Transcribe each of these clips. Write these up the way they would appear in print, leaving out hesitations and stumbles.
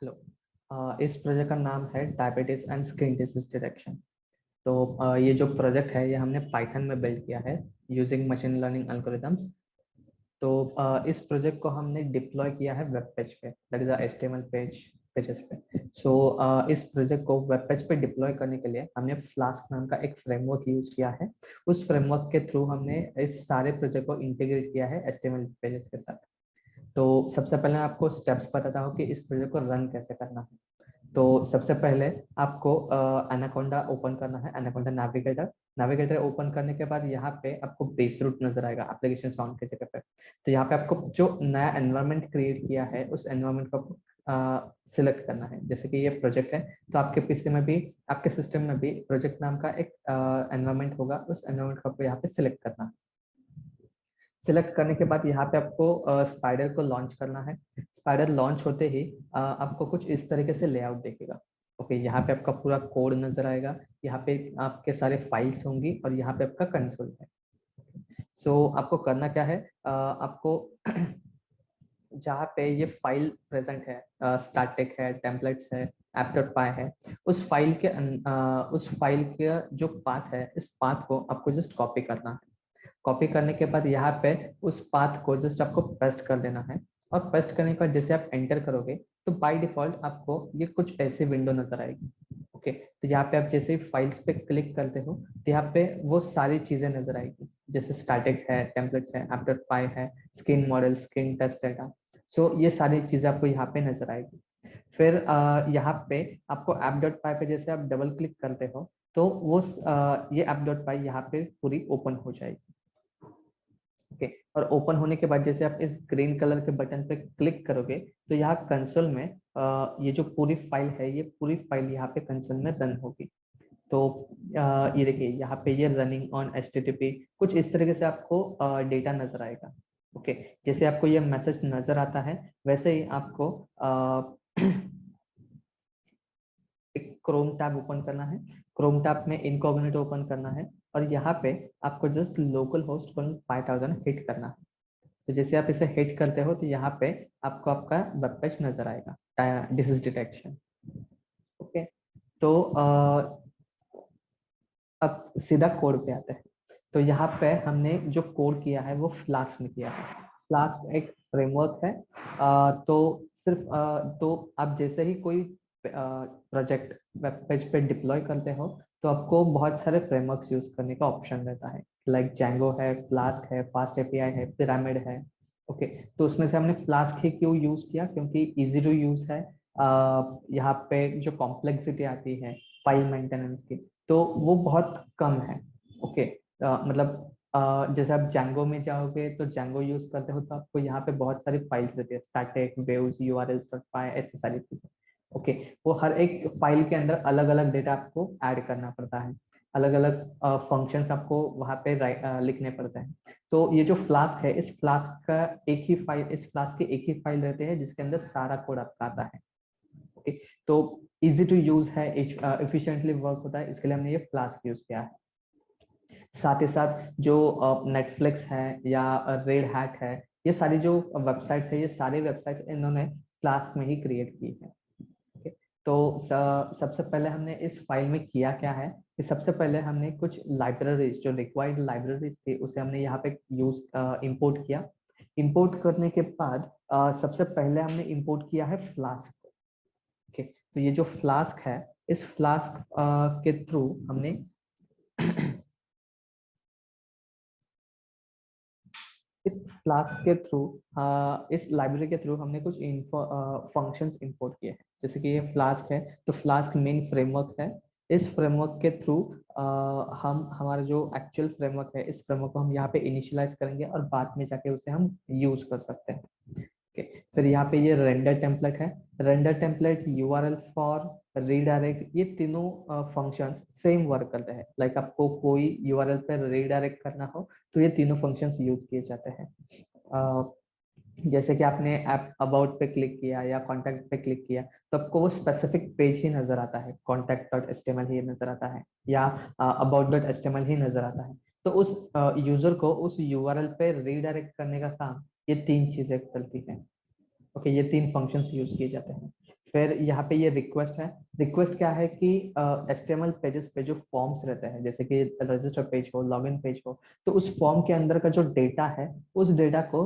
Hello. इस project का नाम है diabetes and skin disease detection. तो ये जो प्रोजेक्ट है ये हमने पाइथन में बिल्ड किया है यूजिंग मशीन लर्निंग एल्गोरिदम्स। तो इस प्रोजेक्ट को हमने डिप्लॉय किया है वेब पेज पे, दैट इज HTML पेजेस पे। सो इस प्रोजेक्ट को वेब पेज पे डिप्लॉय करने के लिए हमने फ्लास्क नाम का एक फ्रेमवर्क यूज किया है। उस फ्रेमवर्क के थ्रू हमने इस सारे प्रोजेक्ट को इंटीग्रेट किया है HTML पेजेस के साथ। तो सबसे पहले मैं आपको स्टेप्स बताता हूँ कि इस प्रोजेक्ट को रन कैसे करना है। तो सबसे पहले आपको एनाकोंडा ओपन करना है, एनाकोंडा नेविगेटर। नेविगेटर ओपन करने के बाद यहाँ पे आपको बेस रूट नजर आएगा एप्लीकेशन साउंड के जगह पे। तो यहाँ पे आपको जो नया एनवायरनमेंट क्रिएट किया है उस एनवायरनमेंट को सिलेक्ट करना है। जैसे कि ये प्रोजेक्ट है तो आपके पीसी में भी, आपके सिस्टम में भी प्रोजेक्ट नाम का एक एनवायरनमेंट होगा, उस एनवायरनमेंट को आपको यहाँ पे सिलेक्ट करना है। सिलेक्ट करने के बाद यहाँ पे आपको स्पाइडर को लॉन्च करना है। स्पाइडर लॉन्च होते ही आपको कुछ इस तरीके से लेआउट देखेगा। ओके, यहाँ पे आपका पूरा कोड नजर आएगा, यहाँ पे आपके सारे फाइल्स होंगी और यहाँ पे आपका कंसोल है। सो आपको करना क्या है, आपको जहाँ पे ये फाइल प्रेजेंट है, स्टैटिक है, टेम्पलेट्स है, app.py है, उस फाइल का जो पाथ है, इस पाथ को आपको जस्ट कॉपी करना है। कॉपी करने के बाद यहाँ पे उस पाथ को जस्ट आपको पेस्ट कर देना है। और पेस्ट करने के बाद जैसे आप एंटर करोगे तो बाय डिफॉल्ट आपको ये कुछ ऐसी विंडो नजर आएगी। ओके, तो यहाँ पे आप जैसे ही फाइल्स पे क्लिक करते हो तो यहाँ पे वो सारी चीजें नजर आएगी, जैसे स्टैटिक है, टेम्पलेट्स है, app.py है, skin model, skin test data. So ये सारी चीजें आपको यहाँ पे नजर आएगी। फिर यहाँ पे आपको app.py पे जैसे आप डबल क्लिक करते हो तो वो ये app.py यहाँ पे पूरी ओपन हो जाएगी। ओके, और ओपन होने के बाद जैसे आप इस ग्रीन कलर के बटन पे क्लिक करोगे तो यहाँ कंसोल में ये जो पूरी फाइल है, ये पूरी फाइल यहाँ पे कंसोल में रन होगी। तो ये देखिए यहाँ पे ये रनिंग ऑन HTTP कुछ इस तरीके से आपको डेटा नजर आएगा। ओके, जैसे आपको ये मैसेज नजर आता है वैसे ही आपको एक क्रोम टैब ओपन करना है। क्रोम टैब में इनकॉग्निटो ओपन करना है और यहाँ पे आपको जस्ट लोकल होस्ट 5000 हिट करना है। तो जैसे आप इसे हिट करते हो तो यहाँ पे आपको आपका वेब पेज नजर आएगा, डिसीज डिटेक्शन। ओके, तो अब सीधा कोड पे आते हैं। तो यहाँ पे हमने जो कोड किया है वो फ्लास्क में किया है। फ्लास्क एक फ्रेमवर्क है। तो सिर्फ तो आप जैसे ही कोई प्रोजेक्ट वेब पेज पे डिप्लॉय करते हो तो आपको बहुत सारे फ्रेमवर्क्स यूज करने का ऑप्शन रहता है, लाइक जैंगो है, फ्लास्क है, फास्ट एपीआई है, पिरामिड है। ओके, तो उसमें से हमने फ्लास्क ही क्यों यूज किया, क्योंकि इजी टू यूज है। यहाँ पे जो कॉम्प्लेक्सिटी आती है फाइल मेंटेनेंस की तो वो बहुत कम है। ओके, मतलब जैसे आप जैंगो में जाओगे तो जैंगो यूज करते हो तो आपको यहाँ पे बहुत सारी फाइल्स रहती है, स्टैटिक, वेव्स, urls.py, ऐसी सारी चीजें। ओके, वो हर एक फाइल के अंदर अलग अलग डेटा आपको ऐड करना पड़ता है, अलग अलग फंक्शंस आपको वहाँ पे लिखने पड़ते हैं। तो ये जो फ्लास्क है, इस फ्लास्क का एक ही फाइल, इस फ्लास्क की एक ही फाइल रहती है जिसके अंदर सारा कोड आपका आता है। ओके, तो इजी टू यूज है, एफिशिएंटली वर्क होता है, इसके लिए हमने ये फ्लास्क यूज किया है। साथ ही साथ जो नेटफ्लिक्स है या रेड हैट है, ये सारी जो वेबसाइट्स है, ये सारी वेबसाइट्स इन्होंने फ्लास्क में ही क्रिएट की है। ओके, तो सबसे पहले हमने इस फाइल में किया क्या है कि सबसे पहले हमने कुछ लाइब्रेरीज, जो रिक्वायर्ड लाइब्रेरीज थी, उसे हमने यहाँ पे यूज इंपोर्ट किया। इंपोर्ट करने के बाद सबसे पहले हमने इंपोर्ट किया है फ्लास्क। ओके, तो ये जो फ्लास्क है, इस फ्लास्क के थ्रू हमने इस फ्लास्क के थ्रू, इस लाइब्रेरी के थ्रू हमने कुछ फंक्शंस इंपोर्ट किए हैं। जैसे कि ये फ्लास्क है तो फ्लास्क मेन फ्रेमवर्क है। इस फ्रेमवर्क के थ्रू हम हमारा जो एक्चुअल फ्रेमवर्क है, इस फ्रेमवर्क को हम यहाँ पे इनिशियलाइज करेंगे और बाद में जाके उसे हम यूज कर सकते हैं। ओके, फिर यहाँ पे ये रेंडर टेम्पलेट है। Render template, URL for, redirect, ये तीनों फंक्शंस सेम वर्क करते हैं। लाइक आपको कोई यूआरएल पर रीडायरेक्ट करना हो तो ये तीनों फंक्शंस यूज किए जाते हैं। जैसे कि आपने ऐप अबाउट पे क्लिक किया या कॉन्टैक्ट पे क्लिक किया तो आपको वो स्पेसिफिक पेज ही नजर आता है, contact.html ही नजर आता है या about.html ही नजर आता है। तो उस यूजर को उस यूआरएल पे रीडायरेक्ट करने का काम ये तीन चीजें करती हैं। ओके, ये तीन फंक्शंस यूज किए जाते हैं। फिर यहाँ पे ये रिक्वेस्ट है। रिक्वेस्ट क्या है कि HTML पेजेस पे जो फॉर्म्स रहते हैं, जैसे कि रजिस्टर पेज हो, लॉगिन पेज हो, तो उस फॉर्म के अंदर का जो डेटा है, उस डेटा को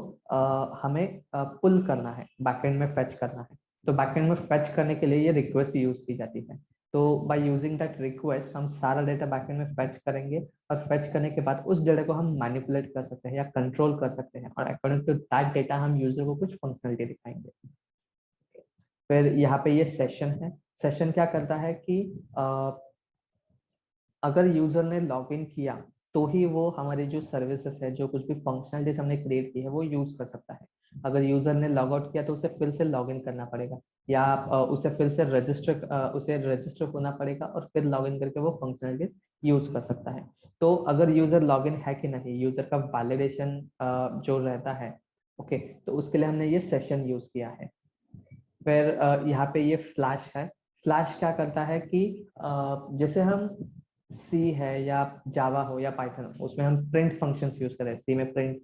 हमें पुल करना है, बैकएंड में फेच करना है। तो बैकएंड में फेच करने के लिए ये रिक्वेस्ट यूज की जाती है। तो बाय यूजिंग दैट रिक्वेस्ट हम सारा डेटा बैकएंड में फेच करेंगे, और फेच करने के बाद उस डेटा को हम मैनिपुलेट कर सकते हैं या कंट्रोल कर सकते हैं, और अकॉर्डिंग टू दैट डेटा हम यूजर को कुछ फंक्शनलिटी दिखाएंगे। फिर यहाँ पे ये सेशन है। सेशन क्या करता है कि अगर यूजर ने लॉगिन किया तो ही वो हमारी जो सर्विसेज है, जो कुछ भी फंक्शनलिटीज हमने क्रिएट की है, वो यूज कर सकता है। अगर यूजर ने लॉग आउट किया तो उसे फिर से लॉगिन करना पड़ेगा, या उसे फिर से रजिस्टर होना पड़ेगा, और फिर लॉगिन करके वो फंक्शनलिटीज यूज कर सकता है। तो अगर यूजर लॉगिन है कि नहीं, यूजर का वैलिडेशन जो रहता है, ओके, तो उसके लिए हमने ये सेशन यूज किया है। फिर यहाँ पे ये फ्लैश है। फ्लैश क्या करता है कि जैसे हम सी है या जावा हो या पाइथन, उसमें हम प्रिंट फंक्शंस यूज करते हैं। सी में प्रिंट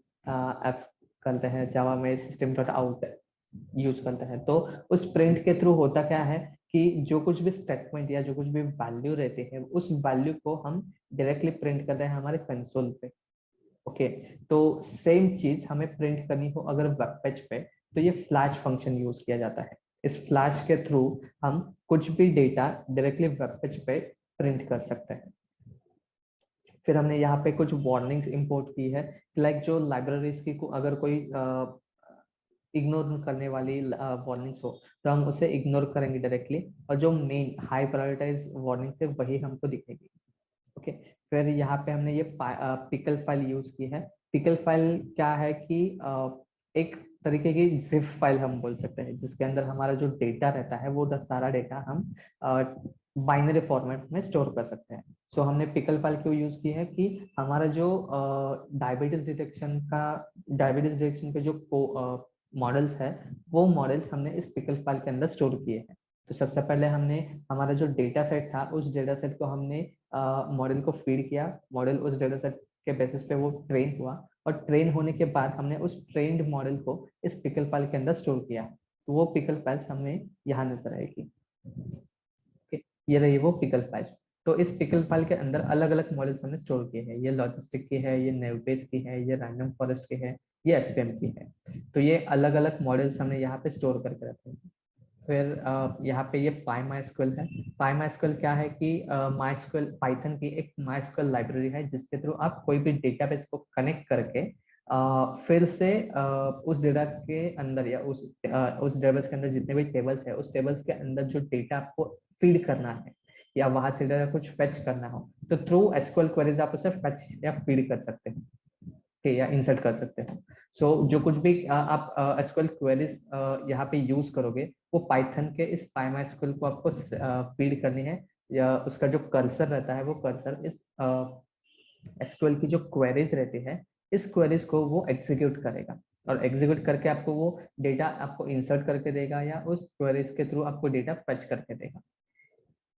एफ करते हैं, जावा में सिस्टम डॉट आउट यूज करते हैं। तो उस प्रिंट के थ्रू होता क्या है कि जो कुछ भी स्टेटमेंट या जो कुछ भी वैल्यू रहती है, उस वैल्यू को हम डायरेक्टली प्रिंट करते हैं हमारे कंसोल पे। ओके, तो सेम चीज हमें प्रिंट करनी हो अगर वेब पेज पे, तो ये फ्लैश फंक्शन यूज किया जाता है। इस फ्लैश के थ्रू हम कुछ भी डेटा डायरेक्टली वेब पेज पे प्रिंट कर सकते हैं। फिर हमने यहाँ पे कुछ वार्निंग्स इंपोर्ट की है, लाइक जो लाइब्रेरीज की अगर कोई इग्नोर करने वाली वार्निंग्स हो, तो हम उसे इग्नोर करेंगे डायरेक्टली, और जो मेन हाई प्रायोरिटाइज वार्निंग्स है वही हमको दिखेगी। ओके, फिर यहाँ पे हमने ये पिकल फाइल यूज की है। पिकल फाइल क्या है कि एक तरीके की जिप फाइल हम बोल सकते हैं, जिसके अंदर हमारा जो डेटा रहता है, वो सारा डेटा हम बाइनरी फॉर्मेट में स्टोर कर सकते हैं। सो हमने पिकल फाइल क्यों यूज की है कि हमारा जो डायबिटीज डिटेक्शन के जो मॉडल्स है, वो मॉडल्स हमने इस पिकल फाइल के अंदर स्टोर किए हैं। तो सबसे पहले हमने हमारा जो डेटा सेट था, उस डेटा सेट को हमने मॉडल को फीड किया। मॉडल उस डेटा सेट के बेसिस पे वो ट्रेन हुआ, और ट्रेन होने के बाद हमने उस ट्रेन्ड मॉडल को इस पिकल फाइल के अंदर स्टोर किया। तो वो पिकल फाइल्स हमें यहाँ नजर आएगी। ये रही वो पिकल फाइल्स। तो इस पिकल फाइल के अंदर अलग अलग मॉडल्स हमने स्टोर किए हैं। ये लॉजिस्टिक की है, ये नेवबेस की है, ये रैंडम फॉरेस्ट की है, ये एसवीएम की है। तो ये अलग अलग मॉडल्स हमने यहाँ पे स्टोर करके रखे हैं। फिर यहाँ पे ये PyMySQL है। PyMySQL क्या है कि MySQL पाइथन की एक MySQL लाइब्रेरी है, जिसके थ्रू आप कोई भी डेटाबेस को कनेक्ट करके फिर से उस डेटा के अंदर या उस डेटाबेस के अंदर जितने भी टेबल्स है, उस टेबल्स के अंदर जो डेटा आपको फीड करना है, या वहां से डेटा कुछ फेच करना हो, तो थ्रू एसक्यूएल क्वेरीज आप उसे फेच या फीड कर सकते हैं, ठीक, या इंसर्ट कर सकते हो। सो जो कुछ भी आप एसक्यूएल क्वेरीज यहाँ पे यूज करोगे, वो पाइथन के इस PyMySQL को आपको फीड करनी है, या उसका जो कर्सर रहता है, वो कर्सर इस एसक्यूएल की जो क्वेरीज रहती है, इस क्वेरीज को वो एग्जीक्यूट करेगा, और एग्जीक्यूट करके आपको वो डेटा आपको इंसर्ट करके देगा, या उस क्वेरीज के थ्रू आपको डेटा फेच करके देगा।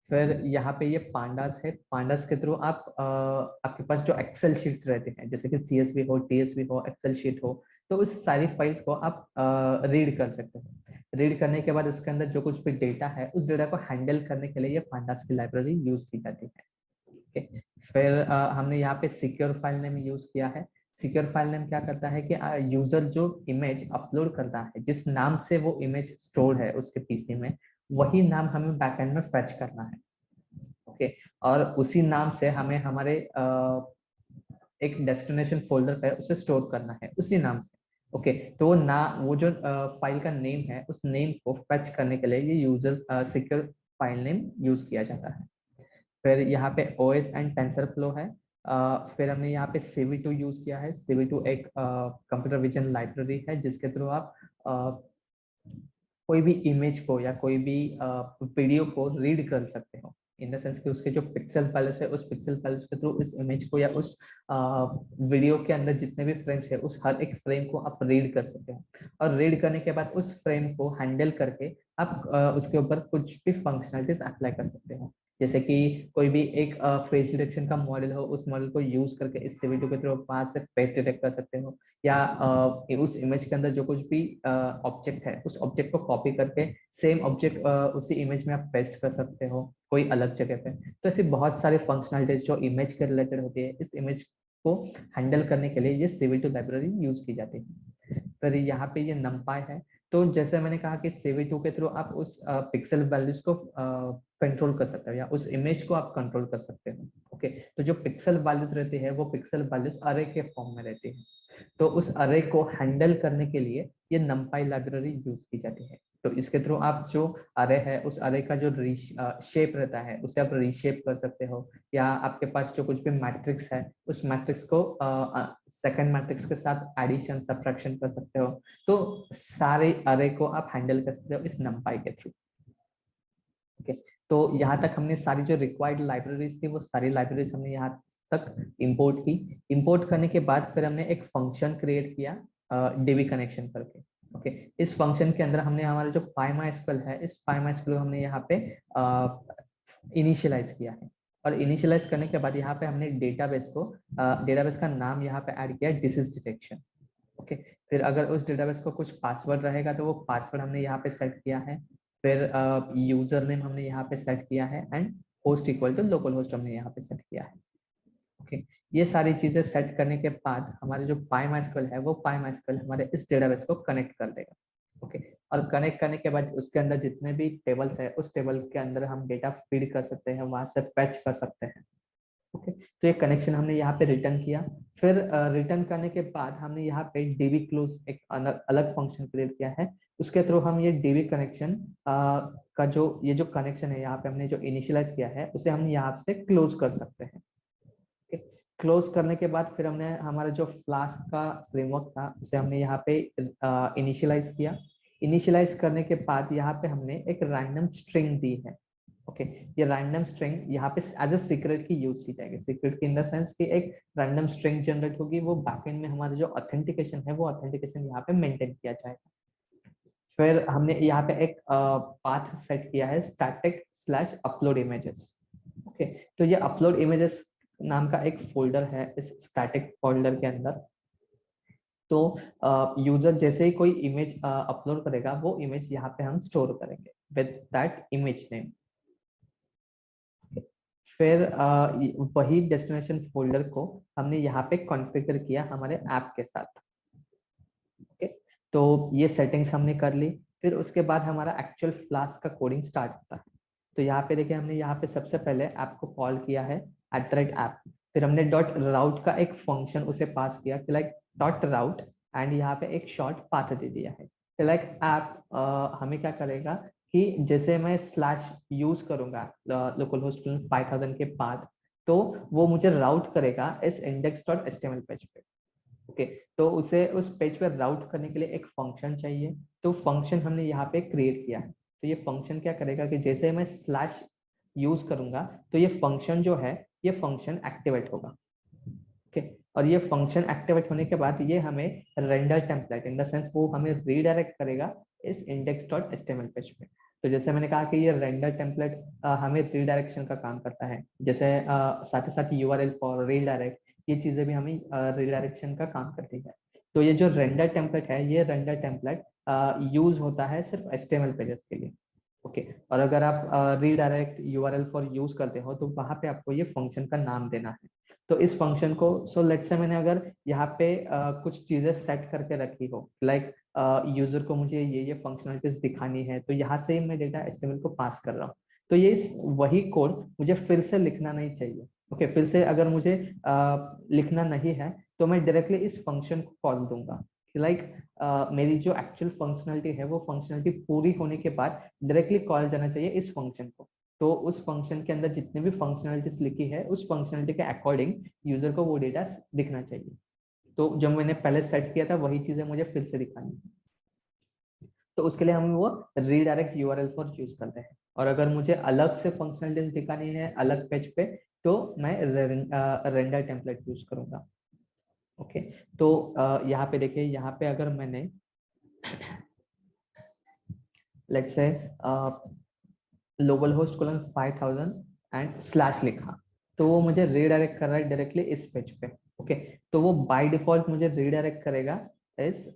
फिर यहाँ पे ये पांडास है। पांडास के थ्रू आप आपके पास जो एक्सेल शीट्स रहते हैं, जैसे कि CSV हो, TSV हो, एक्सेल शीट हो, तो उस सारी फाइल्स को आप रीड कर सकते हो। रीड करने के बाद उसके अंदर जो कुछ भी डेटा है, उस डेटा को हैंडल करने के लिए ये पांडास की लाइब्रेरी यूज की जाती है। Okay? फिर हमने यहाँ पे सिक्योर फाइल नेम यूज किया है। सिक्योर फाइल नेम क्या करता है कि यूजर जो इमेज अपलोड करता है, जिस नाम से वो इमेज स्टोर है उसके पीसी में, वही नाम हमें बैकएंड में फेच करना है। ओके, और उसी नाम से हमें हमारे एक डेस्टिनेशन फोल्डर पे उसे स्टोर करना है उसी नाम से। ओके, तो वो जो फाइल का नेम है, उस नेम को फेच करने के लिए ये user secure file name use किया जाता है। फिर यहाँ पे OS एंड टेंसरफ्लो है। फिर हमने यहाँ पे CV2 यूज किया है। CV2 एक कंप्यूटर विजन लाइब्रेरी है, जिसके थ्रू आप कोई भी इमेज को या कोई भी वीडियो को रीड कर सकते हो, इन द सेंस कि उसके जो पिक्सल पैलेस है, उस पिक्सल पैलेस के थ्रू इस इमेज को या उस वीडियो के अंदर जितने भी फ्रेम्स है, उस हर एक फ्रेम को आप रीड कर सकते हो, और रीड करने के बाद उस फ्रेम को हैंडल करके आप उसके ऊपर कुछ भी फंक्शनलिटीज अप्लाई कर सकते हो। जैसे कि कोई भी एक फेस डिटेक्शन का मॉडल हो, उस मॉडल को यूज करके इस CV2 के थ्रू वहां से फेस डिटेक्ट कर सकते हो, या उस इमेज के अंदर जो कुछ भी ऑब्जेक्ट है उस ऑब्जेक्ट को कॉपी करके सेम ऑब्जेक्ट उसी इमेज में आप पेस्ट कर सकते हो कोई अलग जगह पे। तो ऐसी बहुत सारी फंक्शनलिटीज जो इमेज के रिलेटेड होती है, इस इमेज को हैंडल करने के लिए ये CV2 लाइब्रेरी यूज की जाती है। फिर यहाँ पे ये numpy है। तो जैसे मैंने कहा कि CV2 के थ्रू आप उस पिक्सल वैल्यूज को कंट्रोल कर सकते हो, या उस इमेज को आप कंट्रोल कर सकते हो। ओके, तो जो पिक्सल वैल्यूज रहती है वो पिक्सल वैल्यूज अरे के फॉर्म में रहती है। तो उस अरे को हैंडल करने के लिए ये numpy लाइब्रेरी यूज की जाती है। तो इसके थ्रू आप जो अरे है उस अरे का जो शेप रहता है उसे आप रीशेप कर सकते हो, या आपके पास जो कुछ भी मैट्रिक्स है उस मैट्रिक्स को सेकंड मैट्रिक्स के साथ एडिशन सब्ट्रैक्शन कर सकते हो। तो सारे अरे को आप हैंडल कर सकते हो इस numpy के थ्रू। ओके, तो यहाँ तक हमने सारी जो रिक्वायर्ड लाइब्रेरीज थी वो सारी लाइब्रेरीज हमने यहाँ तक इंपोर्ट की। इंपोर्ट करने के बाद फिर हमने एक फंक्शन क्रिएट किया डीबी कनेक्शन करके। ओके, इस फंक्शन के अंदर हमने हमारा जो PyMySQL है, इस PyMySQL हमने यहाँ पे इनिशियलाइज किया है। और इनिशियलाइज करने के बाद यहाँ पे हमने डेटाबेस को डेटाबेस का नाम यहाँ पे ऐड किया डिसीज डिटेक्शन। ओके, फिर अगर उस डेटाबेस को कुछ पासवर्ड रहेगा तो वो पासवर्ड हमने यहाँ पे सेट किया है। फिर यूजर नेम हमने यहाँ पे सेट किया है, and host equal to local host हमने यहाँ पे सेट किया है। ओके, ये सारी चीजें सेट करने के बाद हमारे जो PyMySQL है वो PyMySQL हमारे इस डेटाबेस को कनेक्ट कर देगा। ओके, और कनेक्ट करने के बाद उसके अंदर जितने भी टेबल्स है उस टेबल के अंदर हम डेटा फीड कर सकते हैं, वहां से फैच कर सकते हैं। ओके, तो ये कनेक्शन हमने यहाँ पे रिटर्न किया। फिर रिटर्न करने के बाद हमने यहाँ पे डीबी क्लोज एक अलग फंक्शन क्रिएट किया है। उसके थ्रू हम ये डीबी कनेक्शन का जो कनेक्शन है यहाँ पे हमने जो इनिशियलाइज किया है उसे हम यहाँ से क्लोज कर सकते हैं। क्लोज करने के बाद फिर हमने हमारा जो फ्लास्क का फ्रेमवर्क था उसे हमने यहाँ पे इनिशियलाइज किया। इनिशियलाइज करने के बाद यहाँ पे हमने एक रैंडम स्ट्रिंग दी है। ओके, ये रैंडम स्ट्रिंग यहाँ पे एज ए सीक्रेट की यूज की जाएगी। सीक्रेट की इन द सेंस कि एक रैंडम स्ट्रिंग जनरेट होगी, वो बैकएंड में हमारा जो ऑथेंटिकेशन है वो ऑथेंटिकेशन यहाँ पे मेंटेन किया जाएगा। फिर हमने यहाँ पे एक पाथ सेट किया है static slash upload images. Okay, तो ये अपलोड इमेजेस नाम का एक फोल्डर है इस स्टैटिक फोल्डर के अंदर। तो यूजर जैसे ही कोई इमेज अपलोड करेगा वो इमेज यहाँ पे हम स्टोर करेंगे विद दैट इमेज नेम। फिर वही डेस्टिनेशन फोल्डर को हमने यहाँ पे कॉन्फ़िगर किया हमारे ऐप के साथ। ओके, तो ये सेटिंग्स हमने कर ली। फिर उसके बाद हमारा एक्चुअल फ्लास्क का कोडिंग स्टार्ट होता है। तो यहाँ पे देखिए हमने यहाँ पे सबसे पहले ऐप को कॉल किया है @app। फिर हमने .route का एक फंक्शन उसे पास किया कि लाइक .route, एंड यहाँ पे एक शॉर्ट पाथ दे दिया है। तो लाइक ऐप हमें क्या करेगा कि जैसे मैं स्लैश यूज करूंगा लोकल होस्ट 5000 के बाद, तो वो मुझे राउट करेगा इस index.html पेज पे। ओके, तो उसे उस पेज पर राउट करने के लिए एक फंक्शन चाहिए। तो फंक्शन हमने यहाँ पे क्रिएट किया है। तो ये फंक्शन क्या करेगा कि जैसे मैं स्लैश यूज करूंगा तो ये फंक्शन जो है ये फंक्शन एक्टिवेट होगा। ओके, और ये फंक्शन एक्टिवेट होने के बाद ये हमें render template in the sense वो हमें रीडायरेक्ट करेगा इस index.html पेज पे। तो जैसे मैंने कहा कि ये रेंडर टेम्पलेट हमें रीडायरेक्शन का काम करता है, जैसे साथ ही साथ URL फॉर रीडायरेक्ट, ये चीजें भी हमें रिडायरेक्शन का काम करती है। तो ये जो रेंडर टेम्पलेट है ये रेंडर टेम्पलेट यूज होता है सिर्फ HTML पेजेस के लिए। ओके, और अगर आप रीडायरेक्ट URL फॉर यूज करते हो तो वहां पे आपको ये फंक्शन का नाम देना है। तो इस फंक्शन को लेट्स से मैंने अगर यहाँ पे कुछ चीजें सेट करके रखी हो, लाइक यूजर को मुझे ये फंक्शनलिटीज दिखानी है, तो यहाँ से मैं डेटा HTML को पास कर रहा हूँ। तो ये वही कोड मुझे फिर से लिखना नहीं चाहिए। ओके, फिर से अगर मुझे लिखना नहीं है तो मैं डायरेक्टली इस फंक्शन को कॉल दूंगा। लाइक मेरी जो एक्चुअल फंक्शनलिटी है वो फंक्शनलिटी पूरी होने के बाद डायरेक्टली कॉल जाना चाहिए इस फंक्शन को। तो उस फंक्शन के अंदर जितने भी फंक्शनलिटीज लिखी है उस फंक्शनलिटी के अकॉर्डिंग यूजर को वो डेटा दिखना चाहिए। तो जो मैंने पहले सेट किया था वही चीजें मुझे फिर से दिखानी है। तो उसके लिए हम वो रीडायरेक्ट URL फॉर यूज करते हैं। और अगर मुझे अलग से फंक्शनलिटीज दिखानी है अलग पेज पे तो मैं रेंडर टेम्पलेट यूज करूंगा। ओके, तो यहाँ पे देखिए, यहाँ पे अगर मैंने let's say local host 5000 and slash लिखा, तो वो मुझे रीडायरेक्ट कर रहा है डायरेक्टली इस पेज पे। ओके, तो वो बाय डिफॉल्ट मुझे रीडायरेक्ट करेगा इस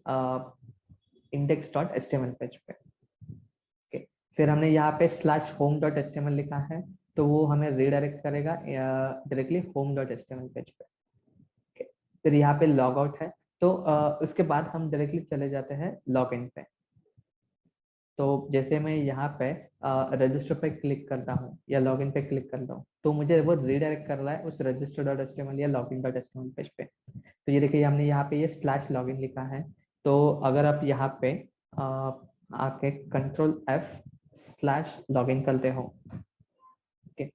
index.html पेज पे। ओके, फिर हमने यहाँ पे स्लैश home.html लिखा है, तो वो हमें रीडायरेक्ट करेगा डायरेक्टली home.html पेज पे। ओके, फिर यहाँ पे लॉग आउट है, तो उसके बाद हम डायरेक्टली चले जाते हैं लॉग इन पे। तो जैसे मैं यहाँ पे रजिस्टर पे क्लिक करता हूँ या लॉगिन पे क्लिक करता हूँ, तो मुझे वो रीडायरेक्ट कर रहा है उस register.html या login.html पेज पे। तो ये देखिए हमने यहाँ पे ये स्लैश लॉगिन लिखा है। तो अगर आप यहाँ पे आके Ctrl+F स्लैश लॉगिन करते हो, ओके,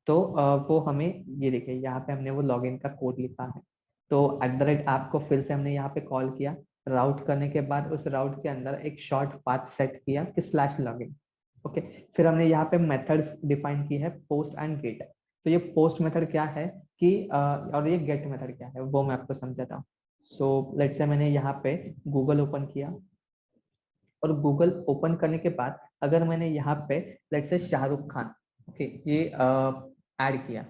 तो वो हमें, ये देखिए यहाँ पे हमने वो लॉगिन का कोड लिखा है। तो @ऐप को फिर से हमने यहाँ पे कॉल किया, राउट करने के बाद उस राउट के अंदर एक शॉर्ट पाथ सेट किया कि स्लैश लॉगिन। ओके, फिर हमने यहाँ पे मेथड्स डिफाइन की है, पोस्ट एंड गेट। तो ये पोस्ट मेथड क्या है कि और ये गेट मेथड क्या है वो मैं आपको समझाता हूँ। सो लेट्स से मैंने यहाँ पे गूगल ओपन किया, और गूगल ओपन करने के बाद अगर मैंने यहाँ पे let's say Shahrukh Khan, okay, ये ऐड किया,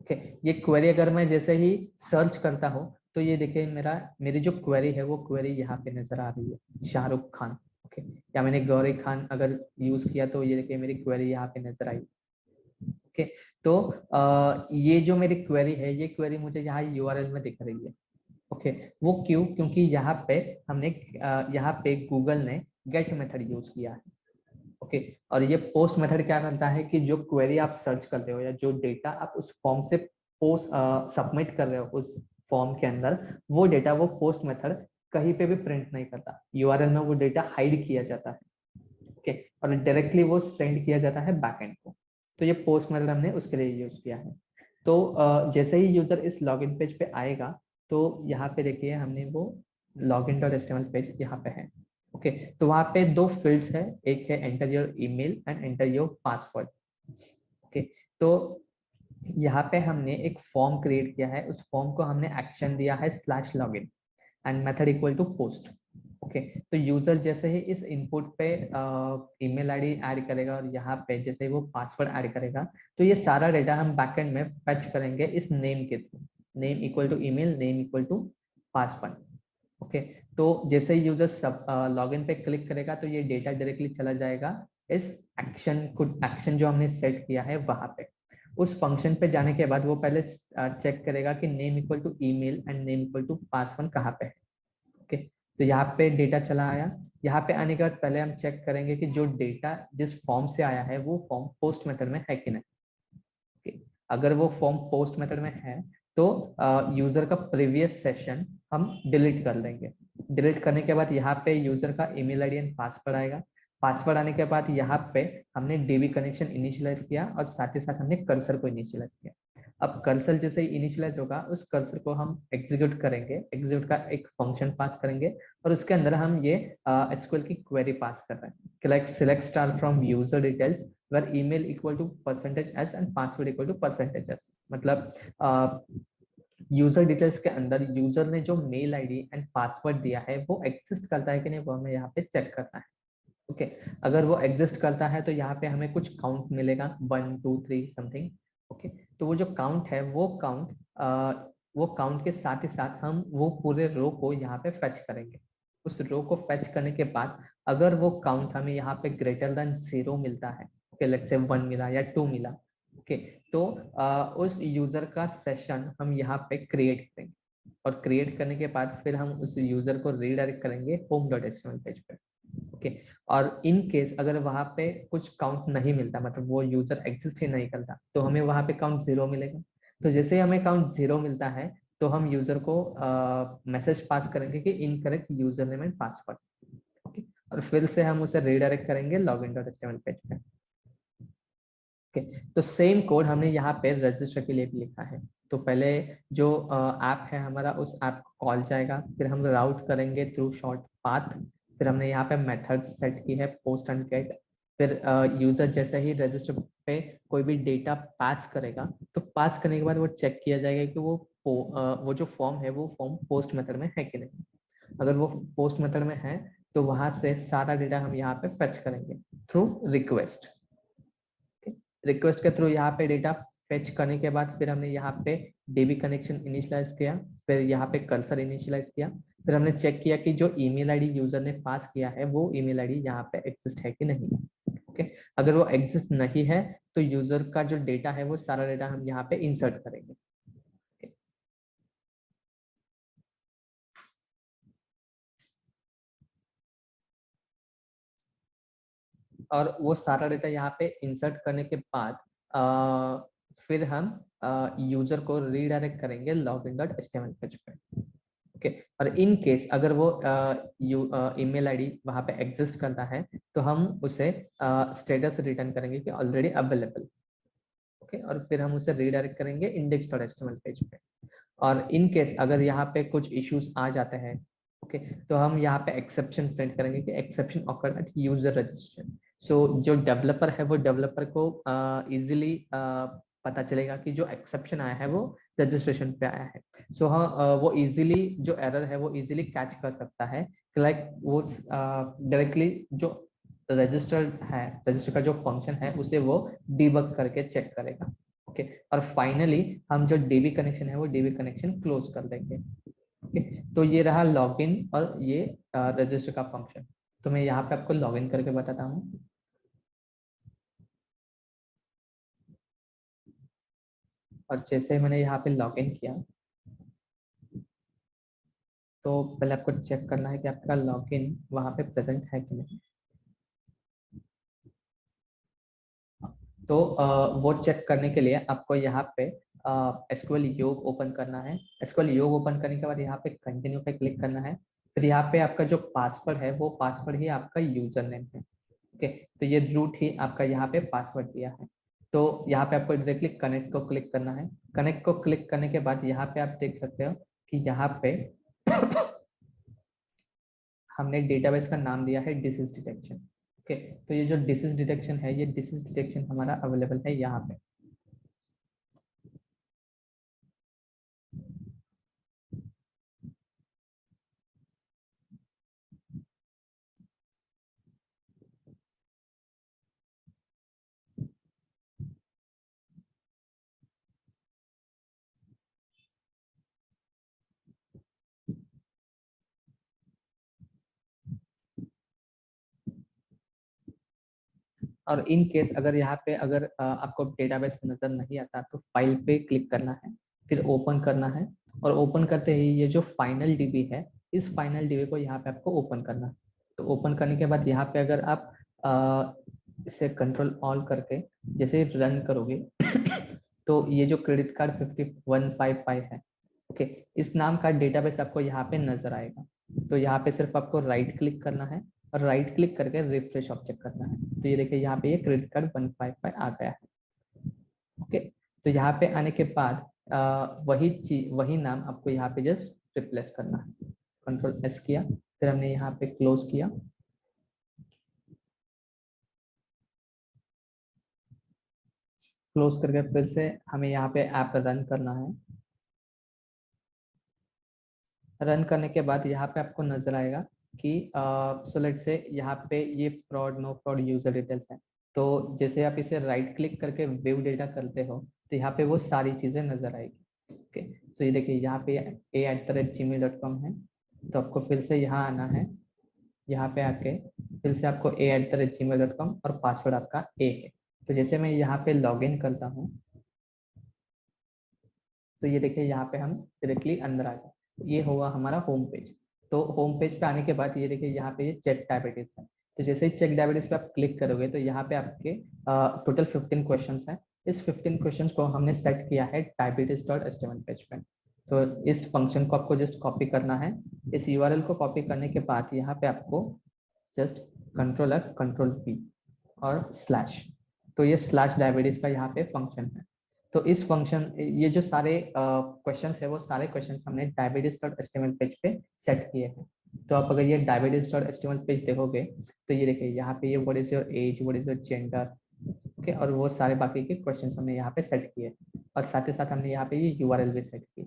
ओके, ये क्वेरी अगर मैं जैसे ही सर्च करता हूँ, तो ये देखिए मेरी जो क्वेरी है वो क्वेरी यहाँ पे नजर आ रही है, शाहरुख खान। ओके, या मैंने गौरी खान अगर यूज किया तो ये देखिए मेरी क्वेरी यहाँ पे नजर आई। ओके, तो ये जो मेरी क्वेरी है, ये क्वेरी मुझे यहाँ यूआरएल में दिख रही है। ओके, वो क्यों? क्योंकि यहाँ पे हमने यहाँ पे गूगल ने गेट मेथड यूज किया है। ओके, और ये पोस्ट मेथड क्या करता है कि जो क्वेरी आप सर्च करते हो या जो डेटा आप उस फॉर्म से पोस्ट सबमिट कर रहे हो उस फॉर्म के अंदर, वो डेटा वो पोस्ट मेथड कहीं पे भी प्रिंट नहीं करता, यूआरएल में वो डेटा हाइड किया जाता है। ओके, और डायरेक्टली वो सेंड किया जाता है बैकएंड को। तो ये पोस्ट मेथड हमने उसके लिए यूज किया है। तो जैसे ही यूजर इस लॉगिन पेज पे आएगा, तो यहाँ पे देखिए हमने वो login.html पेज यहाँ पे है। ओके, तो वहाँ पे दो फील्ड्स है, एक है enter your email and enter your password. Okay, तो यहाँ पे हमने एक फॉर्म क्रिएट किया है, उस फॉर्म को हमने एक्शन दिया है slash login and method equal to post. Okay, तो यूजर जैसे ही इस इनपुट पे ईमेल आईडी ऐड करेगा और यहाँ पे जैसे ही वो पासवर्ड ऐड करेगा, तो ये सारा डेटा हम बैकएंड में फेच करेंगे इस नेम के through, name equal to email, name equal to password. Okay, तो जैसे ही यूजर सब लॉगिन पे क्लिक करेगा, तो ये डेटा डायरेक्टली चला जाएगा इस एक्शन जो हमने सेट किया है वहां पे। उस फंक्शन पे जाने के बाद वो पहले चेक करेगा कि name equal to email and name equal to password कहाँ पे है। ओके, तो यहाँ पे डेटा चला आया। यहाँ पे आने के बाद पहले हम चेक करेंगे कि जो डेटा जिस फॉर्म से आया है वो फॉर्म पोस्ट मेथड में है कि नहीं। ओके, अगर वो फॉर्म पोस्ट मेथड में है, तो यूजर का प्रीवियस सेशन हम डिलीट कर देंगे। डिलीट करने के बाद यहाँ पे यूजर का ईमेल आईडी एंड पासवर्ड आएगा। पासवर्ड आने के बाद यहाँ पे हमने डीबी कनेक्शन इनिशियलाइज किया और साथ ही साथ हमने कर्सर को इनिशियलाइज किया। अब कर्सर जैसे ही इनिशियलाइज होगा, उस कर्सर को हम एग्जीक्यूट करेंगे, एग्जीक्यूट का एक फंक्शन पास करेंगे, और उसके अंदर हम ये एसक्यूएल की क्वेरी पास कर रहे हैं कि like select star from user details where email equal to %s and password equal to %s। मतलब यूजर डिटेल्स के अंदर यूजर ने जो मेल आईडी एंड पासवर्ड दिया है वो एग्जिस्ट करता है कि नहीं, वो हमें यहाँ पे चेक करना है। ओके, अगर वो एग्जिस्ट करता है तो यहाँ पे हमें कुछ काउंट मिलेगा 1 2 3 समथिंग। ओके, तो वो जो काउंट है वो काउंट के साथ ही साथ हम वो पूरे रो को यहाँ पे फेच करेंगे। उस रो को फेच करने के बाद अगर वो काउंट हमें यहाँ पे ग्रेटर देन 0 मिलता है, ओके, लेट्स से 1 मिला या 2 मिला, ओके, तो उस यूजर का सेशन हम यहाँ पे क्रिएट करेंगे, और क्रिएट करने के बाद फिर हम उस यूजर को रीडायरेक्ट करेंगे home.html पेज पे। ओके, और इन केस अगर वहां पे कुछ काउंट नहीं मिलता, मतलब वो यूजर एग्जिस्ट ही नहीं करता, तो हमें वहां पे काउंट 0 मिलेगा। तो जैसे ही हमें काउंट 0 मिलता है, तो हम यूजर को मैसेज पास करेंगे कि incorrect user name and password. Okay, और फिर से हम उसे रीडायरेक्ट करेंगे login.html पेज पे। ओके, तो सेम कोड हमने यहाँ पे रजिस्टर के लिए भी लिखा है। तो पहले जो ऐप है हमारा, उस ऐप को कॉल जाएगा, फिर हम राउट करेंगे थ्रू शॉर्ट पाथ, फिर हमने यहाँ पे मेथड सेट की है पोस्ट एंड गेट। फिर यूजर जैसे ही रजिस्टर पे कोई भी डेटा पास करेगा, तो पास करने के बाद वो चेक किया जाएगा कि वो जो फॉर्म है वो फॉर्म पोस्ट मेथड में है कि नहीं। अगर वो पोस्ट मेथड में है, तो वहां से सारा डेटा हम यहाँ पे फेच करेंगे थ्रू रिक्वेस्ट। रिक्वेस्ट के थ्रू यहाँ पे डेटा फेच करने के बाद फिर हमने यहाँ पे डीबी कनेक्शन इनिशियलाइज किया, फिर यहाँ पे कर्सर इनिशियलाइज किया, फिर हमने चेक किया कि जो ईमेल आईडी यूजर ने पास किया है वो ईमेल आईडी यहाँ पे एग्जिस्ट है कि नहीं। ओके, अगर वो एग्जिस्ट नहीं है तो यूजर का जो डेटा है वो सारा डेटा हम यहाँ पे इंसर्ट करेंगे। और वो सारा डेटा यहाँ पे इंसर्ट करने के बाद फिर हम यूजर को रीडायरेक्ट करेंगे login.html पेज पे। ओके, और इन केस अगर वो ईमेल आईडी वहां पे एग्जिस्ट करता है तो हम उसे स्टेटस रिटर्न करेंगे कि ऑलरेडी अवेलेबल। ओके, और फिर हम उसे रीडायरेक्ट करेंगे index.html पेज पे। और इन केस अगर यहाँ पे कुछ इश्यूज आ जाते हैं, ओके, तो हम यहाँ पे एक्सेप्शन प्रिंट करेंगे कि exception occurred at user registration. So जो डेवलपर है वो डेवलपर को इजीली पता चलेगा कि जो एक्सेप्शन आया है वो रजिस्ट्रेशन पे आया है। सो हाँ, वो इजीली जो एरर है वो इजीली कैच कर सकता है, लाइक वो डायरेक्टली जो रजिस्टर्ड है, रजिस्टर का जो फंक्शन है उसे वो डिबग करके चेक करेगा। ओके, और फाइनली हम जो डीबी कनेक्शन है वो डीबी कनेक्शन क्लोज कर देंगे। ओके, तो ये रहा लॉगिन और ये रजिस्टर का फंक्शन। तो मैं यहाँ पे आपको लॉगिन करके बताता हूँ। और जैसे मैंने यहाँ पे लॉगिन किया तो पहले आपको चेक करना है कि आपका लॉगिन वहाँ पे प्रेजेंट है कि नहीं। तो वो चेक करने के लिए आपको यहाँ पे एसक्यूएल योग ओपन करना है। एसक्यूएल योग ओपन करने के बाद यहाँ पे कंटिन्यू पे क्लिक करना है। फिर यहाँ पे आपका जो पासवर्ड है वो पासवर्ड ही आपका यूजर नेम है। ओके, तो ये रूट ही आपका यहाँ पे पासवर्ड दिया है। तो यहाँ पे आपको डायरेक्टली कनेक्ट को क्लिक करना है। कनेक्ट को क्लिक करने के बाद यहाँ पे आप देख सकते हो कि यहाँ पे हमने डेटाबेस का नाम दिया है डिसीज डिटेक्शन। ओके, तो ये जो डिसीज डिटेक्शन है ये डिसीज डिटेक्शन हमारा अवेलेबल है यहाँ पे। और इन केस अगर यहाँ पे अगर आपको डेटाबेस नजर नहीं आता तो फाइल पे क्लिक करना है, फिर ओपन करना है। और ओपन करते ही ये जो फाइनल डीबी है इस फाइनल डीबी को यहाँ पे आपको ओपन करना है। तो ओपन करने के बाद यहाँ पे अगर आप इसे कंट्रोल ऑल करके जैसे रन करोगे तो ये जो क्रेडिट कार्ड 5155 है, ओके, इस नाम का डेटाबेस आपको यहाँ पे नजर आएगा। तो यहाँ पे सिर्फ आपको राइट क्लिक करना है और राइट क्लिक करके रिफ्रेश ऑब्जेक्ट करना है। तो ये देखिए यहाँ पे ये क्रेडिट कार्ड 155 आ गया है। ओके, तो यहाँ पे आने के बाद वही चीज वही नाम आपको यहाँ पे जस्ट रिप्लेस करना है। कंट्रोल एस किया, फिर हमने यहाँ पे क्लोज किया। क्लोज करके फिर से हमें यहाँ पे ऐप रन करना है। रन करने के बाद यहाँ पे आपको नजर आएगा कि सो लेट से यहाँ पे ये fraud no fraud user details है। तो जैसे आप इसे राइट क्लिक करके व्यू डेटा करते हो तो यहाँ पे वो सारी चीजें नजर आएगी। ओके, तो ये देखिए यहाँ पे a@gmail.com है। तो आपको फिर से यहाँ आना है, यहाँ पे आके फिर से आपको a@gmail.com और पासवर्ड आपका ए है। तो जैसे मैं यहाँ पे लॉग इन करता हूँ तो ये देखिए यहाँ पे हम डायरेक्टली अंदर आ गए। ये होगा हमारा होम पेज। तो होम पेज पे आने के बाद ये देखिए यहाँ पे ये चेक डायबिटीज है। तो जैसे ही चेक डायबिटीज पे आप क्लिक करोगे तो यहाँ पे आपके टोटल 15 क्वेश्चंस हैं। इस 15 क्वेश्चंस को हमने सेट किया है diabetes.html पेज पे। तो इस फंक्शन को आपको जस्ट कॉपी करना है। इस यूआरएल को कॉपी करने के बाद यहाँ पे आपको just control F control we और स्लैश, तो ये स्लैश डायबिटीज का यहाँ पे फंक्शन है। तो इस फंक्शन ये जो सारे क्वेश्चंस है वो सारे क्वेश्चंस हमने diabetes.html पेज पे सेट किए हैं। तो आप अगर ये diabetes.html पेज देखोगे तो ये देखिए यहाँ पे ये what is your age, what is your gender, okay, और वो सारे बाकी के क्वेश्चंस हमने यहाँ पे सेट किए और साथ ही साथ हमने यहाँ पे ये यूआरएल भी सेट की।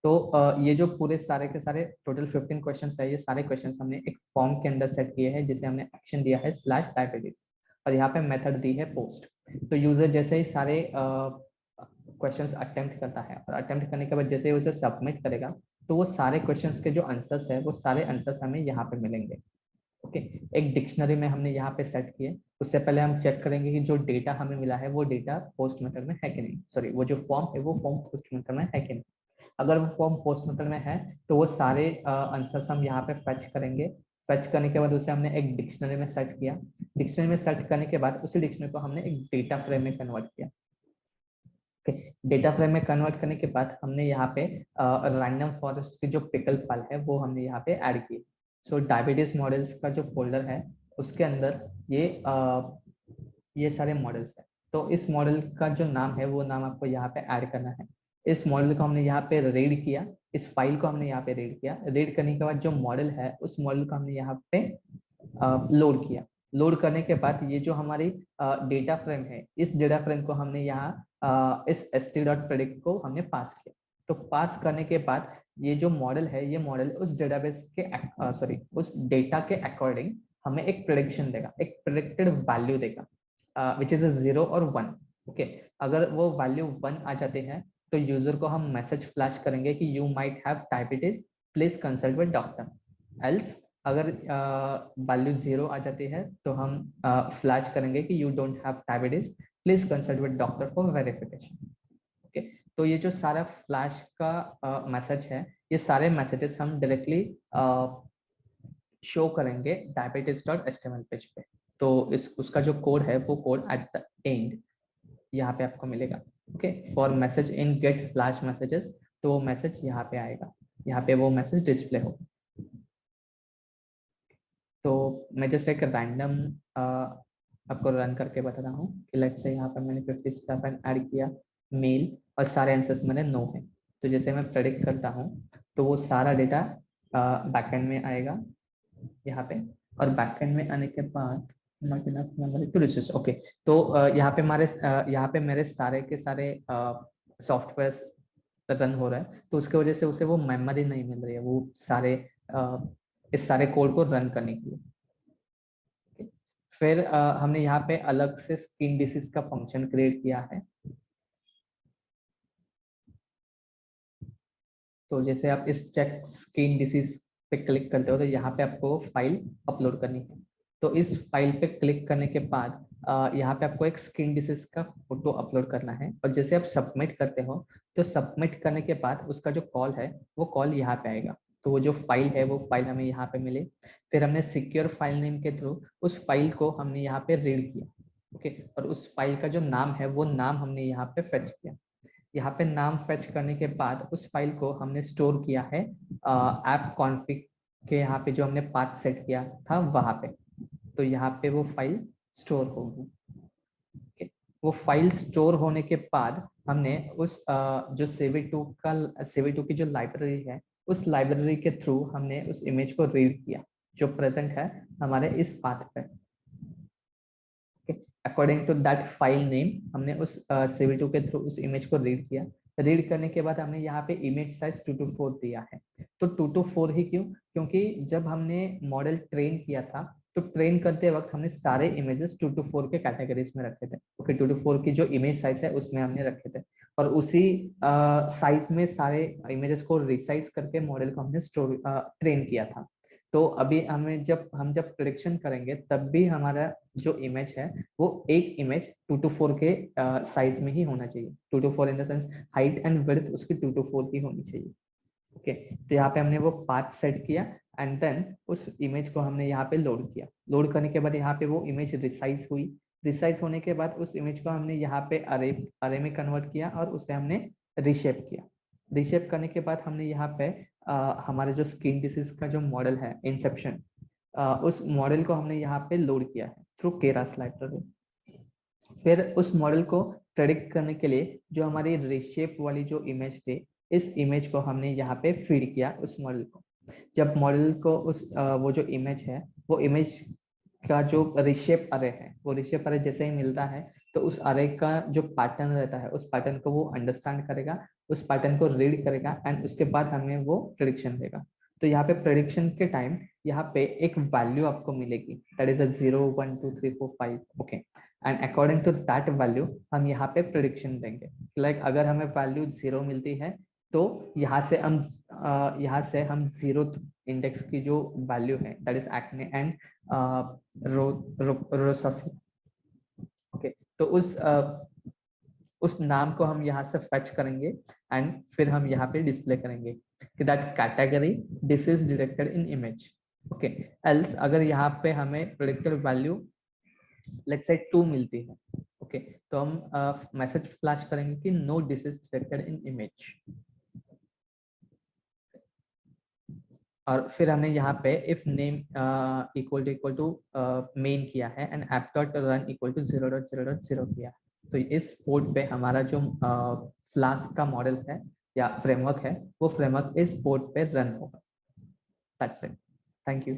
तो ये जो पूरे सारे के सारे टोटल 15 क्वेश्चंस है ये सारे क्वेश्चंस हमने एक फॉर्म के अंदर सेट किए हैं जिसे हमने एक्शन दिया है स्लैश डायबिटीज और यहाँ पे मेथड दी है पोस्ट। तो यूजर जैसे ही सारे क्वेश्चंस अटेम्प्ट करता है और अटेम्प्ट करने के बाद जैसे ही उसे सबमिट करेगा, तो वो सारे क्वेश्चंस के जो आंसर्स है वो सारे आंसर्स हमें यहाँ पे मिलेंगे। ओके, एक डिक्शनरी में हमने यहाँ पे सेट किए। उससे पहले हम चेक करेंगे कि जो डेटा हमें मिला है वो डेटा पोस्ट मेथड में है कि नहीं, सॉरी वो जो फॉर्म है वो फॉर्म पोस्ट मेथड में है कि नहीं। अगर वो फॉर्म पोस्ट मेथड में है तो वो सारे आंसर्स हम यहाँ पे फेच करेंगे। फेच करने के बाद उसे हमने एक डिक्शनरी में सेट किया। डिक्शनरी में सेट करने के बाद उसी डिक्शनरी को हमने एक डेटा फ्रेम में कन्वर्ट किया। डेटा फ्रेम में कन्वर्ट करने के बाद हमने यहाँ पे रैंडम फॉरेस्ट की जो पिकल फाइल है वो हमने यहाँ पे ऐड की। सो डायबिटीज मॉडल्स का जो फोल्डर है उसके अंदर ये सारे मॉडल्स हैं। तो इस मॉडल का जो नाम है वो नाम आपको यहाँ पे ऐड करना है। इस मॉडल को हमने यहाँ पे रीड किया, इस फाइल को हमने यहाँ पे रीड किया। रीड करने के बाद जो मॉडल है उस मॉडल को हमने यहाँ पे लोड किया। लोड करने के बाद ये जो हमारी डेटा फ्रेम है, इस डेटा फ्रेम को हमने यहाँ इस st.predict को हमने पास किया। तो पास करने के बाद ये जो मॉडल है, ये मॉडल उस डेटाबेस के सॉरी उस डेटा के अकॉर्डिंग हमें एक प्रेडिक्शन देगा, एक प्रेडिक्टेड वैल्यू देगा विच इज 0 और 1। ओके, अगर वो वैल्यू 1 आ जाते हैं तो यूजर को हम मैसेज फ्लैश करेंगे कि you might have diabetes, please consult with doctor. Else अगर वैल्यू 0 आ जाती है तो हम फ्लैश करेंगे कि you don't have diabetes, please consult with doctor for verification. Okay, तो ये जो सारा फ्लैश का मैसेज है, ये सारे मैसेजेस हम डायरेक्टली शो करेंगे diabetes.html पेज पे। तो इस उसका जो कोड है वो कोड एट द एंड यहाँ पे आपको मिलेगा। Okay, for message in get flash messages, तो वो मैसेज यहाँ पे आएगा, यहाँ पे वो मैसेज डिस्प्ले होगा। तो मैं जैसे एक रैंडम आपको रन करके बता रहा हूँ कि लेट्स से यहाँ पर मैंने 57 ऐड किया मेल और सारे आंसर्स मेरे नो है। तो जैसे मैं प्रेडिक्ट करता हूँ तो वो सारा डेटा बैकएंड में आएगा यहाँ पे। और बैकएंड में आने के बाद not enough memory to resource. Okay, तो यहाँ पे मेरे सारे के सारे सॉफ्टवेयर रन हो रहा है, तो उसके वजह से उसे वो मेमोरी नहीं मिल रही है वो सारे इस सारे कोड को रन करने के लिए। फिर हमने यहाँ पे अलग से स्किन डिसीज का फंक्शन क्रिएट किया है। तो जैसे आप इस चेक स्किन डिसीज पे क्लिक करते हो तो यहाँ पे आपको फाइल अपलोड करनी है। तो इस फाइल पे क्लिक करने के बाद यहाँ पे आपको एक स्किन डिसीज का फोटो अपलोड करना है। और जैसे आप सबमिट करते हो तो सबमिट करने के बाद उसका जो कॉल है वो कॉल यहाँ पे आएगा। तो वो जो फाइल है वो फाइल हमें यहाँ पे मिले। फिर हमने सिक्योर फाइल नेम के थ्रू उस फाइल को हमने यहाँ पे रीड किया। ओके, और उस फाइल का जो नाम है वो नाम हमने यहाँ पे फेच किया। यहाँ पे नाम फेच करने के बाद उस फाइल को हमने स्टोर किया है ऐप कॉन्फ़िग के यहाँ पे जो हमने पाथ सेट किया था वहां पे। तो यहाँ पे वो फाइल स्टोर होगी। okay? वो फाइल स्टोर होने के बाद हमने उस जो CV2 की जो लाइब्रेरी है उस लाइब्रेरी के थ्रू हमने उस इमेज को रीड किया जो प्रेजेंट है हमारे इस पाथ पे। According to that file name हमने उस CV2 के थ्रू उस इमेज को रीड किया। रीड करने के बाद हमने यहाँ पे इमेज साइज 2:4 दिया है। तो 2:4 ही क्यों? क्योंकि जब हमने मॉडल ट्रेन किया था तो ट्रेन करते वक्त हमने सारे इमेजेस 2:4 के कैटेगरीज में रखे थे। ओके, 2:4 की जो इमेज साइज है उसमें हमने रखे थे और उसी साइज में सारे इमेजेस को रिसाइज करके मॉडल को हमने ट्रेन किया था। तो अभी जब प्रिडिक्शन करेंगे तब भी हमारा जो इमेज है वो एक इमेज 2:4 के साइज में ही होना चाहिए। 2:4 in the sense height and width उसकी 2:4 की होनी चाहिए। ओके, तो यहाँ पे हमने वो पाथ सेट किया एंड देन उस इमेज को हमने यहाँ पे लोड किया। लोड करने के बाद यहाँ पे वो इमेज रिसाइज हुई। रिसाइज होने के बाद उस इमेज को हमने यहाँ पे अरे में कन्वर्ट किया और उसे हमने रिशेप किया। रिशेप करने के बाद हमने यहाँ पे हमारे जो स्किन डिसीज का जो मॉडल है इंसेप्शन, उस मॉडल को हमने यहाँ पे लोड किया है थ्रू केरास लाइब्रेरी। फिर उस मॉडल को प्रेडिक्ट करने के लिए जो हमारी रिशेप वाली जो इमेज थी इस इमेज को हमने यहाँ पे फीड किया उस मॉडल को। जब मॉडल को वो जो इमेज है वो इमेज का जो रिशेप अरे है वो रिशेप अरे जैसे ही मिलता है तो उस अरे का जो पैटर्न रहता है उस पैटर्न को वो अंडरस्टैंड करेगा, उस पैटर्न को रीड करेगा एंड उसके बाद हमें वो प्रेडिक्शन देगा। तो यहाँ पे प्रेडिक्शन के टाइम यहाँ पे एक वैल्यू आपको मिलेगी, that is a 0 1 2 3 4 5, okay, and according to that value हम यहाँ पे प्रेडिक्शन देंगे। लाइक अगर हमें वैल्यू 0 मिलती है तो यहाँ से हम 0th इंडेक्स की जो वैल्यू है दैट इज एक्ने एंड रोसफी, ओके, तो उस नाम को हम यहाँ से फेच करेंगे एंड फिर हम यहाँ पे डिस्प्ले करेंगे कि that category this is detected in image, okay. Else अगर यहाँ पे हमें प्रेडिक्टेड वैल्यू लेट्स से 2 मिलती है, ओके, तो हम मैसेज फ्लैश करेंगे कि no this is detected in image, और फिर हमने यहाँ पे if name equal to main किया है and app dot run equal to 0.0.0 किया है। तो इस पोर्ट पे हमारा जो फ्लास्क का मॉडल है या फ्रेमवर्क है वो फ्रेमवर्क इस पोर्ट पे रन होगा। That's it, thank you.